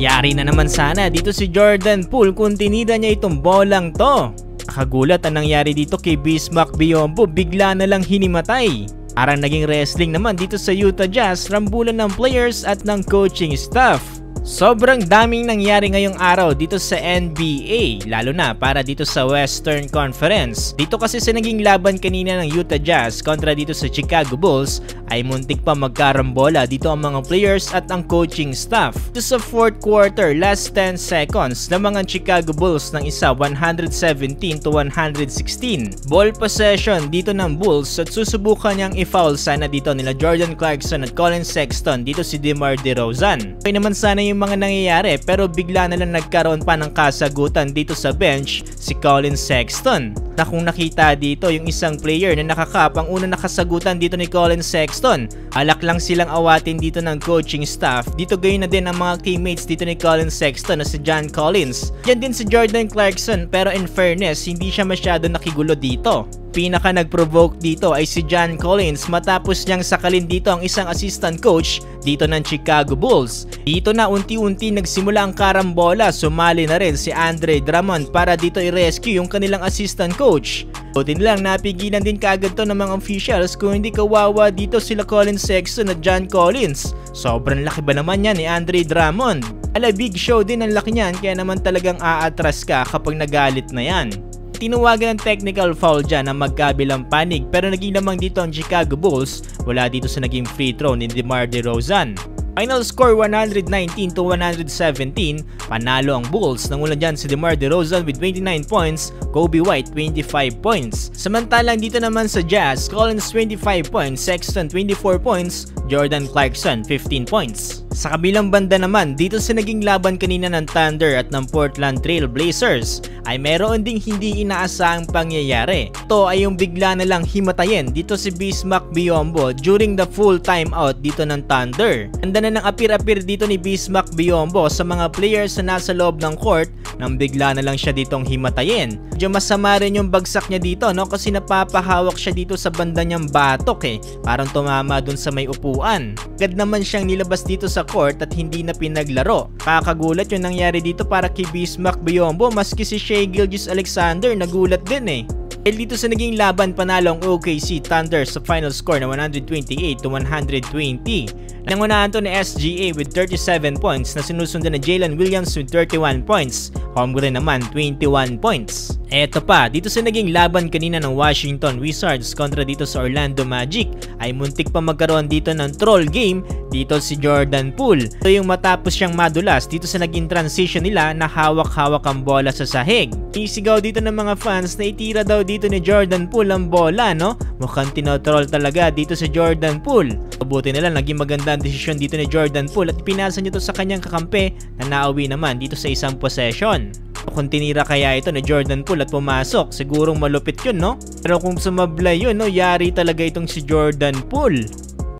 Yari na naman sana dito si Jordan Poole kung tinida niya itong bolang to. Nakagulat ang nangyari dito kay Bismack Biyombo, bigla na lang hinimatay. Parang naging wrestling naman dito sa Utah Jazz, rambulan ng players at ng coaching staff. Sobrang daming nangyari ngayong araw dito sa NBA, lalo na para dito sa Western Conference. Dito kasi sa naging laban kanina ng Utah Jazz kontra dito sa Chicago Bulls ay muntik pa magkarambola dito ang mga players at ang coaching staff. Dito sa fourth quarter, last 10 seconds ng mga Chicago Bulls ng isa 117-116. Ball possession dito ng Bulls at susubukan niyang i-foul sana dito nila Jordan Clarkson at Collin Sexton, dito si DeMar DeRozan. Okay naman sana yung mga nangyayari pero bigla na lang nagkaroon pa ng kasagutan dito sa bench si Collin Sexton. Na kung nakita dito yung isang player na nakakap, ang unang nakasagutan dito ni Collin Sexton. Alak lang silang awatin dito ng coaching staff. Dito gayon na din ang mga teammates dito ni Collin Sexton na si John Collins. Yan din si Jordan Clarkson pero in fairness hindi siya masyado nakigulo dito. Pinaka nag-provoke dito ay si John Collins matapos niyang sakalin dito ang isang assistant coach dito ng Chicago Bulls. Dito na unti-unti nagsimula ang karambola, sumali na rin si Andre Drummond para dito i-rescue yung kanilang assistant coach. Buti lang napigilan din kaagad to ng mga officials kung hindi kawawa dito sila Collin Sexton at John Collins. Sobrang laki ba naman yan ni Andre Drummond? Big show din ang laki niyan kaya naman talagang aatras ka kapag nagalit na yan. Tinuwagan ng technical foul dyan na magkabilang panig pero naging lamang dito ang Chicago Bulls, wala dito sa naging free throw ni DeMar DeRozan. Final score 119-117, panalo ang Bulls. Nangulan dyan si DeMar DeRozan with 29 points, Kobe White 25 points. Samantalang dito naman sa Jazz, Collins 25 points, Sexton 24 points, Jordan Clarkson 15 points. Sa kabilang banda naman, dito sa naging laban kanina ng Thunder at ng Portland Trail Blazers ay meron ding hindi inaasahang pangyayari. Ito ay yung bigla na lang himatayin dito si Bismack Biyombo during the full timeout dito ng Thunder. Ganda na ng apir-apir dito ni Bismack Biyombo sa mga players na nasa loob ng court nang bigla na lang siya ditong himatayin. Medyo masama rin yung bagsak niya dito no kasi napapahawak siya dito sa banda niyang batok parang tumama dun sa may upuan. Agad naman siyang nilabas dito sa court at hindi na pinaglaro. Kakagulat yung nangyari dito para kay Bismack Biyombo, maski si Shai Gilgeous-Alexander nagulat din Dito sa naging laban, panalo ang OKC Thunder sa final score na 128-120. Nangunahan to ni SGA with 37 points na sinusundan ni Jalen Williams with 31 points. Holmgren naman 21 points. Eto pa, dito sa naging laban kanina ng Washington Wizards kontra dito sa Orlando Magic ay muntik pa magkaroon dito ng troll game dito si Jordan Poole. Ito yung matapos siyang madulas dito sa naging transition nila na hawak-hawak ang bola sa sahig. Isigaw dito ng mga fans na itira daw dito ni Jordan Poole ang bola Mukhang tinotroll talaga dito si Jordan Poole. Buti na lang naging maganda ang desisyon dito ni Jordan Poole at pinasa niya to sa kanyang kakampi na nauwi naman dito sa isang possession. Kung tinira kaya ito ni Jordan Poole at pumasok, sigurong malupit yun Pero kung sumablay yun yari talaga itong si Jordan Poole.